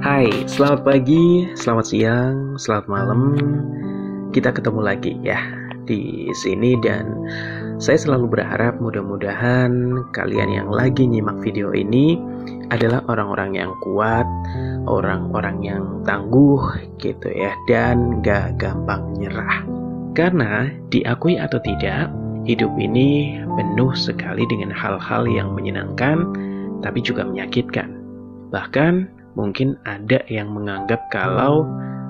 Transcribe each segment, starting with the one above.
Hai, selamat pagi, selamat siang, selamat malam. Kita ketemu lagi ya di sini dan saya selalu berharap mudah-mudahan kalian yang lagi nyimak video ini adalah orang-orang yang kuat, orang-orang yang tangguh gitu ya, dan gak gampang nyerah. Karena diakui atau tidak, hidup ini penuh sekali dengan hal-hal yang menyenangkan tapi juga menyakitkan. Bahkan mungkin ada yang menganggap kalau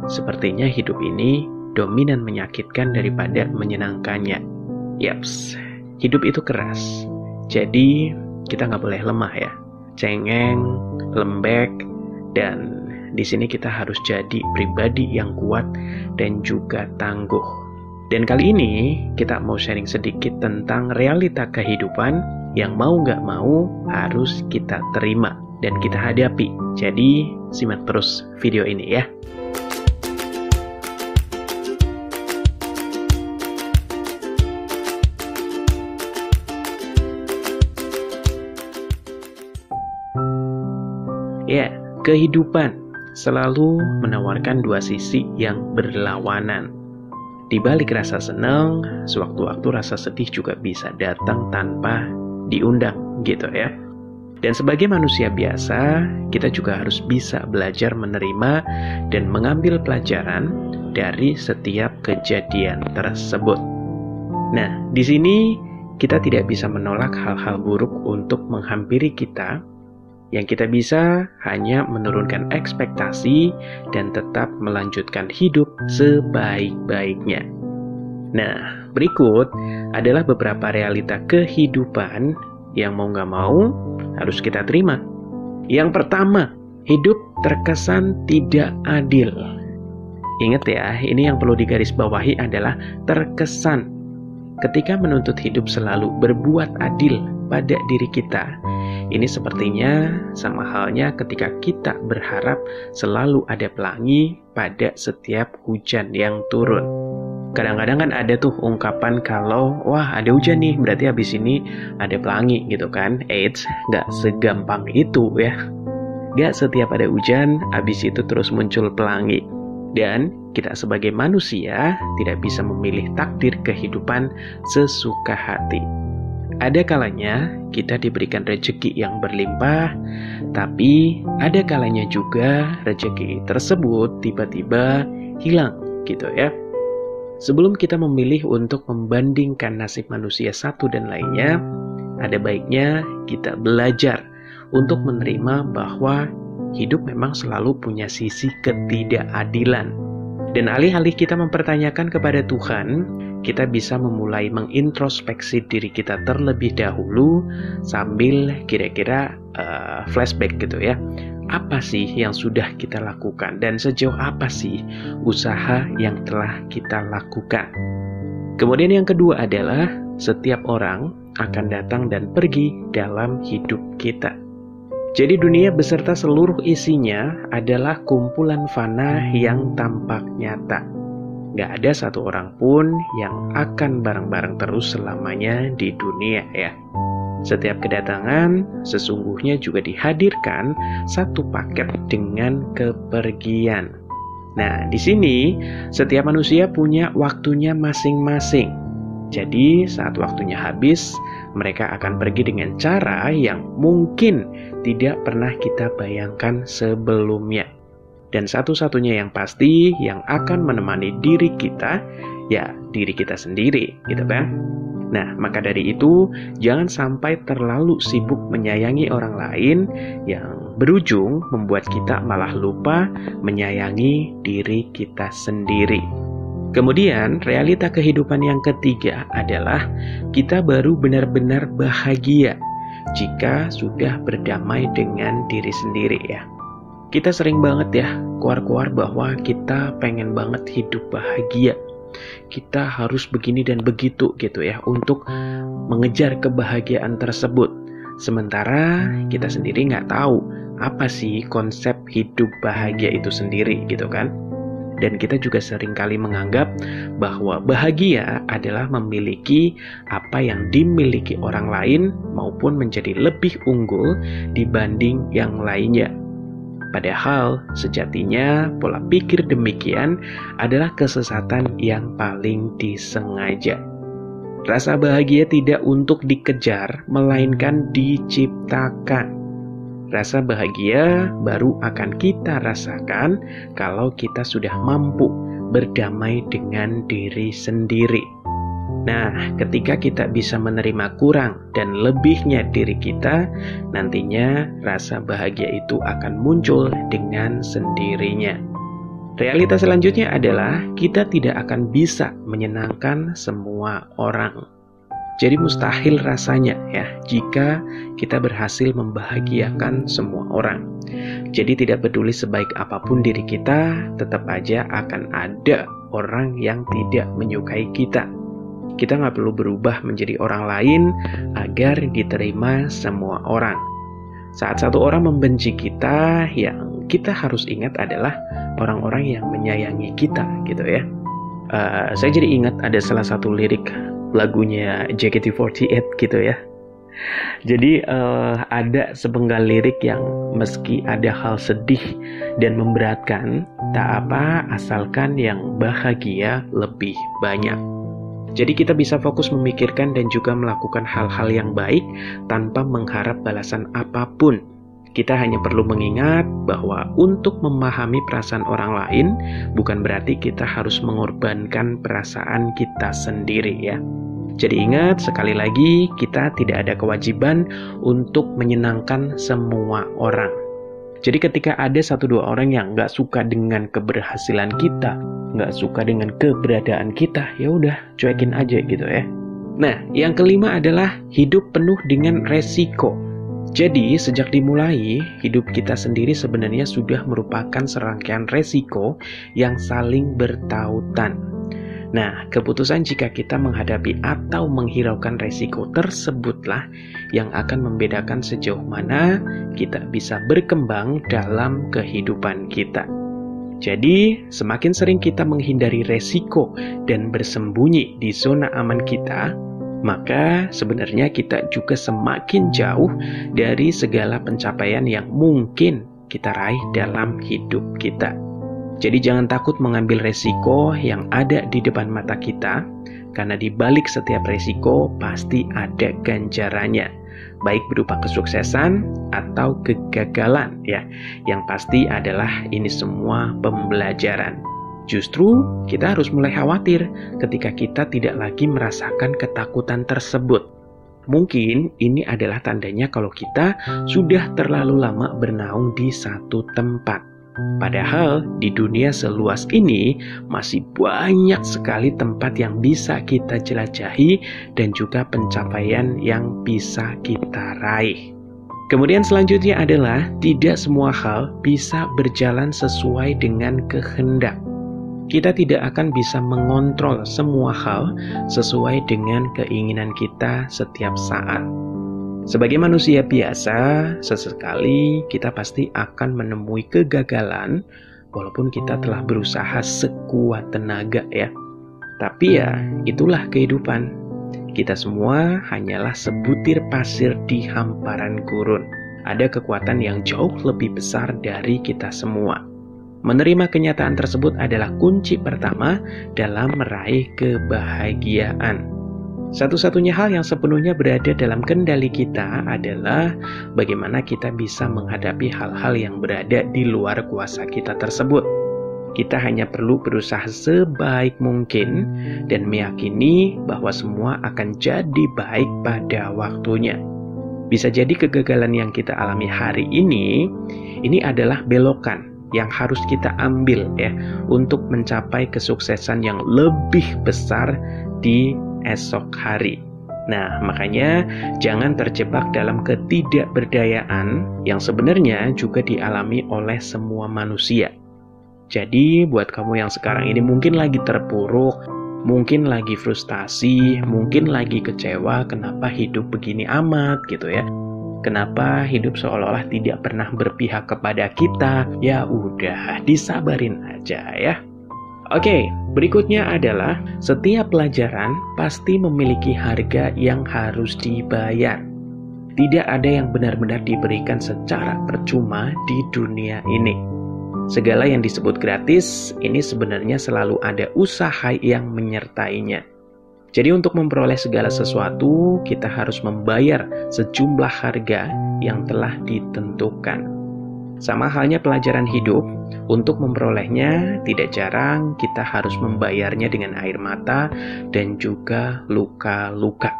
sepertinya hidup ini dominan menyakitkan daripada menyenangkannya. Yaps, hidup itu keras. Jadi kita nggak boleh lemah ya, cengeng, lembek, dan di sini kita harus jadi pribadi yang kuat dan juga tangguh. Dan kali ini kita mau sharing sedikit tentang realita kehidupan yang mau nggak mau harus kita terima dan kita hadapi. Jadi simak terus video ini ya. Ya, kehidupan selalu menawarkan dua sisi yang berlawanan. Di balik rasa senang, sewaktu-waktu rasa sedih juga bisa datang tanpa diundang gitu ya. Dan sebagai manusia biasa, kita juga harus bisa belajar menerima dan mengambil pelajaran dari setiap kejadian tersebut. Nah, di sini kita tidak bisa menolak hal-hal buruk untuk menghampiri kita. Yang kita bisa hanya menurunkan ekspektasi dan tetap melanjutkan hidup sebaik-baiknya. Nah, berikut adalah beberapa realita kehidupan yang mau nggak mau harus kita terima. Yang pertama, hidup terkesan tidak adil. Ingat ya, ini yang perlu digarisbawahi adalah terkesan. Ketika menuntut hidup selalu berbuat adil pada diri kita, ini sepertinya sama halnya ketika kita berharap selalu ada pelangi pada setiap hujan yang turun. Kadang-kadang kan ada tuh ungkapan kalau, wah ada hujan nih, berarti habis ini ada pelangi gitu kan. Eits, gak segampang itu ya. Gak setiap ada hujan, habis itu terus muncul pelangi. Dan kita sebagai manusia tidak bisa memilih takdir kehidupan sesuka hati. Ada kalanya kita diberikan rezeki yang berlimpah, tapi ada kalanya juga rezeki tersebut tiba-tiba hilang gitu ya. Sebelum kita memilih untuk membandingkan nasib manusia satu dan lainnya, ada baiknya kita belajar untuk menerima bahwa hidup memang selalu punya sisi ketidakadilan. Dan alih-alih kita mempertanyakan kepada Tuhan, kita bisa memulai mengintrospeksi diri kita terlebih dahulu sambil kira-kira flashback gitu ya. Apa sih yang sudah kita lakukan dan sejauh apa sih usaha yang telah kita lakukan. Kemudian yang kedua adalah setiap orang akan datang dan pergi dalam hidup kita. Jadi dunia beserta seluruh isinya adalah kumpulan fana yang tampak nyata. Gak ada satu orang pun yang akan bareng-bareng terus selamanya di dunia ya. Setiap kedatangan sesungguhnya juga dihadirkan satu paket dengan kepergian. Nah, di sini setiap manusia punya waktunya masing-masing. Jadi saat waktunya habis, mereka akan pergi dengan cara yang mungkin tidak pernah kita bayangkan sebelumnya. Dan satu-satunya yang pasti yang akan menemani diri kita, ya diri kita sendiri gitu kan. Nah, maka dari itu jangan sampai terlalu sibuk menyayangi orang lain yang berujung membuat kita malah lupa menyayangi diri kita sendiri. Kemudian realita kehidupan yang ketiga adalah kita baru benar-benar bahagia jika sudah berdamai dengan diri sendiri ya. Kita sering banget ya keluar-keluar bahwa kita pengen banget hidup bahagia. Kita harus begini dan begitu gitu ya untuk mengejar kebahagiaan tersebut. Sementara kita sendiri nggak tahu apa sih konsep hidup bahagia itu sendiri gitu kan. Dan kita juga seringkali menganggap bahwa bahagia adalah memiliki apa yang dimiliki orang lain maupun menjadi lebih unggul dibanding yang lainnya. Padahal sejatinya pola pikir demikian adalah kesesatan yang paling disengaja. Rasa bahagia tidak untuk dikejar, melainkan diciptakan. Rasa bahagia baru akan kita rasakan kalau kita sudah mampu berdamai dengan diri sendiri. Nah, ketika kita bisa menerima kurang dan lebihnya diri kita, nantinya rasa bahagia itu akan muncul dengan sendirinya. Realitas selanjutnya adalah kita tidak akan bisa menyenangkan semua orang. Jadi mustahil rasanya ya jika kita berhasil membahagiakan semua orang. Jadi tidak peduli sebaik apapun diri kita, tetap aja akan ada orang yang tidak menyukai kita. Kita nggak perlu berubah menjadi orang lain agar diterima semua orang. Saat satu orang membenci kita, yang kita harus ingat adalah orang-orang yang menyayangi kita, gitu ya. Saya jadi ingat ada salah satu lirik lagunya JKT48 gitu ya. Jadi ada sepenggal lirik yang meski ada hal sedih dan memberatkan, tak apa asalkan yang bahagia lebih banyak. Jadi kita bisa fokus memikirkan dan juga melakukan hal-hal yang baik tanpa mengharap balasan apapun. Kita hanya perlu mengingat bahwa untuk memahami perasaan orang lain bukan berarti kita harus mengorbankan perasaan kita sendiri ya. Jadi ingat sekali lagi, kita tidak ada kewajiban untuk menyenangkan semua orang. Jadi ketika ada 1-2 orang yang nggak suka dengan keberhasilan kita, nggak suka dengan keberadaan kita, ya udah cuekin aja gitu ya. Nah, yang kelima adalah hidup penuh dengan resiko. Jadi sejak dimulai, hidup kita sendiri sebenarnya sudah merupakan serangkaian resiko yang saling bertautan. Nah, keputusan jika kita menghadapi atau menghiraukan resiko tersebutlah yang akan membedakan sejauh mana kita bisa berkembang dalam kehidupan kita. Jadi, semakin sering kita menghindari resiko dan bersembunyi di zona aman kita, maka sebenarnya kita juga semakin jauh dari segala pencapaian yang mungkin kita raih dalam hidup kita. Jadi jangan takut mengambil resiko yang ada di depan mata kita, karena di balik setiap resiko pasti ada ganjarannya, baik berupa kesuksesan atau kegagalan ya. Yang pasti adalah ini semua pembelajaran. Justru kita harus mulai khawatir ketika kita tidak lagi merasakan ketakutan tersebut. Mungkin ini adalah tandanya kalau kita sudah terlalu lama bernaung di satu tempat. Padahal di dunia seluas ini masih banyak sekali tempat yang bisa kita jelajahi dan juga pencapaian yang bisa kita raih. Kemudian selanjutnya adalah tidak semua hal bisa berjalan sesuai dengan kehendak. Kita tidak akan bisa mengontrol semua hal sesuai dengan keinginan kita setiap saat. Sebagai manusia biasa, sesekali kita pasti akan menemui kegagalan walaupun kita telah berusaha sekuat tenaga ya. Tapi ya, itulah kehidupan. Kita semua hanyalah sebutir pasir di hamparan gurun. Ada kekuatan yang jauh lebih besar dari kita semua. Menerima kenyataan tersebut adalah kunci pertama dalam meraih kebahagiaan. Satu-satunya hal yang sepenuhnya berada dalam kendali kita adalah bagaimana kita bisa menghadapi hal-hal yang berada di luar kuasa kita tersebut. Kita hanya perlu berusaha sebaik mungkin dan meyakini bahwa semua akan jadi baik pada waktunya. Bisa jadi kegagalan yang kita alami hari ini adalah belokan yang harus kita ambil ya untuk mencapai kesuksesan yang lebih besar di esok hari. Nah, makanya jangan terjebak dalam ketidakberdayaan yang sebenarnya juga dialami oleh semua manusia. Jadi, buat kamu yang sekarang ini mungkin lagi terpuruk, mungkin lagi frustasi, mungkin lagi kecewa kenapa hidup begini amat gitu ya. Kenapa hidup seolah-olah tidak pernah berpihak kepada kita? Ya udah, disabarin aja ya. Oke, berikutnya adalah setiap pelajaran pasti memiliki harga yang harus dibayar. tidak ada yang benar-benar diberikan secara percuma di dunia ini. Segala yang disebut gratis, ini sebenarnya selalu ada usaha yang menyertainya. Jadi untuk memperoleh segala sesuatu, kita harus membayar sejumlah harga yang telah ditentukan. Sama halnya pelajaran hidup, untuk memperolehnya tidak jarang kita harus membayarnya dengan air mata dan juga luka-luka.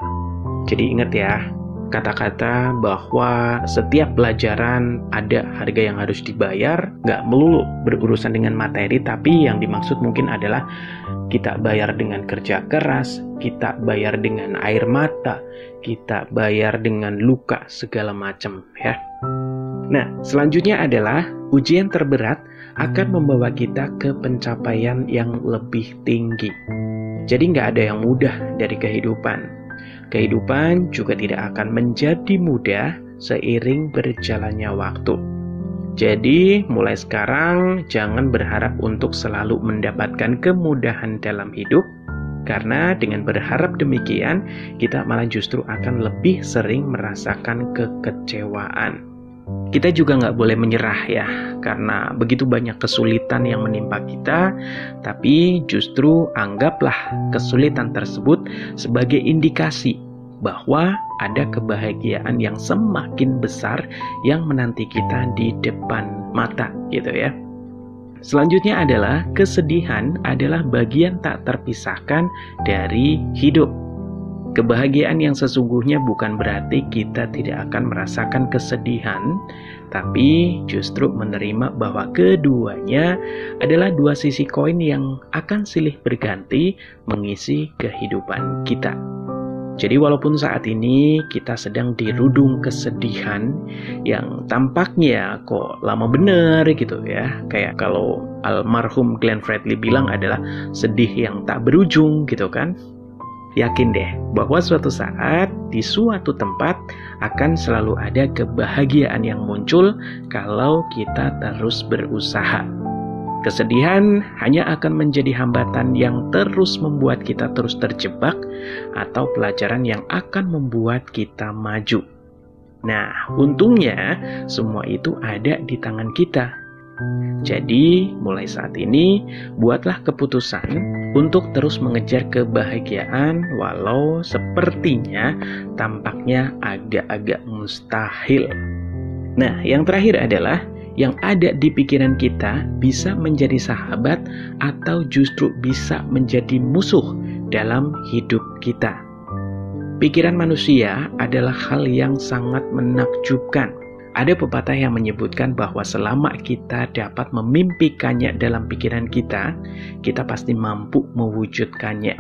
Jadi ingat ya, kata-kata bahwa setiap pelajaran ada harga yang harus dibayar, nggak melulu berurusan dengan materi, tapi yang dimaksud mungkin adalah kita bayar dengan kerja keras, kita bayar dengan air mata, kita bayar dengan luka segala macam ya. Nah, selanjutnya adalah ujian terberat akan membawa kita ke pencapaian yang lebih tinggi. Jadi nggak ada yang mudah dari kehidupan. Kehidupan juga tidak akan menjadi mudah seiring berjalannya waktu. Jadi, mulai sekarang jangan berharap untuk selalu mendapatkan kemudahan dalam hidup, karena dengan berharap demikian, kita malah justru akan lebih sering merasakan kekecewaan. Kita juga nggak boleh menyerah ya, karena begitu banyak kesulitan yang menimpa kita, tapi justru anggaplah kesulitan tersebut sebagai indikasi bahwa ada kebahagiaan yang semakin besar yang menanti kita di depan mata gitu ya. Selanjutnya adalah kesedihan adalah bagian tak terpisahkan dari hidup. Kebahagiaan yang sesungguhnya bukan berarti kita tidak akan merasakan kesedihan, tapi justru menerima bahwa keduanya adalah dua sisi koin yang akan silih berganti mengisi kehidupan kita. Jadi walaupun saat ini kita sedang dirudung kesedihan yang tampaknya kok lama bener gitu ya. Kayak kalau almarhum Glenn Fredly bilang adalah sedih yang tak berujung gitu kan. Yakin deh bahwa suatu saat di suatu tempat akan selalu ada kebahagiaan yang muncul kalau kita terus berusaha. Kesedihan hanya akan menjadi hambatan yang terus membuat kita terus terjebak atau pelajaran yang akan membuat kita maju. Nah, untungnya semua itu ada di tangan kita. Jadi, mulai saat ini, buatlah keputusan untuk terus mengejar kebahagiaan walau sepertinya tampaknya agak-agak mustahil. Nah, yang terakhir adalah yang ada di pikiran kita bisa menjadi sahabat atau justru bisa menjadi musuh dalam hidup kita. Pikiran manusia adalah hal yang sangat menakjubkan. Ada pepatah yang menyebutkan bahwa selama kita dapat memimpikannya dalam pikiran kita, kita pasti mampu mewujudkannya.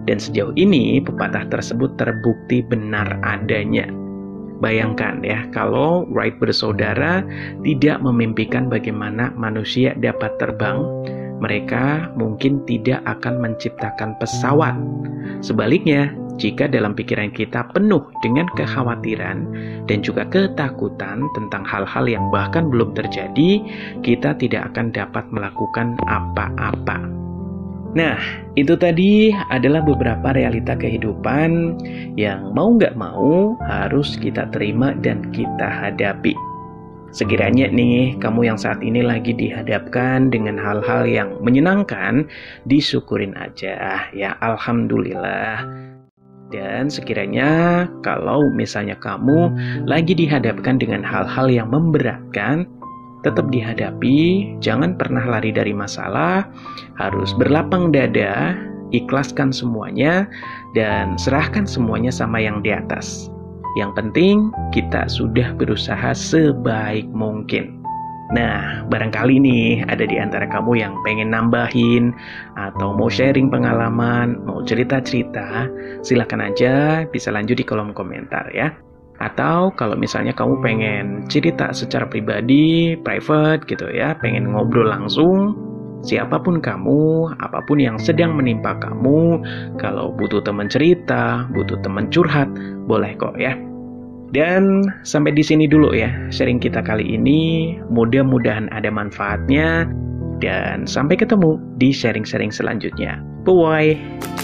Dan sejauh ini pepatah tersebut terbukti benar adanya. Bayangkan ya, kalau Wright bersaudara tidak memimpikan bagaimana manusia dapat terbang, mereka mungkin tidak akan menciptakan pesawat. Sebaliknya, jika dalam pikiran kita penuh dengan kekhawatiran dan juga ketakutan tentang hal-hal yang bahkan belum terjadi, kita tidak akan dapat melakukan apa-apa. Nah, itu tadi adalah beberapa realita kehidupan yang mau nggak mau harus kita terima dan kita hadapi. Sekiranya nih, kamu yang saat ini lagi dihadapkan dengan hal-hal yang menyenangkan, disyukurin aja ya, alhamdulillah. Dan sekiranya kalau misalnya kamu lagi dihadapkan dengan hal-hal yang memberatkan, tetap dihadapi, jangan pernah lari dari masalah, harus berlapang dada, ikhlaskan semuanya, dan serahkan semuanya sama yang di atas. Yang penting, kita sudah berusaha sebaik mungkin. Nah, barangkali nih ada di antara kamu yang pengen nambahin atau mau sharing pengalaman, mau cerita-cerita, silakan aja bisa lanjut di kolom komentar ya. Atau kalau misalnya kamu pengen cerita secara pribadi, private gitu ya, pengen ngobrol langsung, siapapun kamu, apapun yang sedang menimpa kamu, kalau butuh teman cerita, butuh teman curhat, boleh kok ya. Dan sampai di sini dulu ya sharing kita kali ini. Mudah-mudahan ada manfaatnya. Dan sampai ketemu di sharing-sharing selanjutnya. Bye-bye.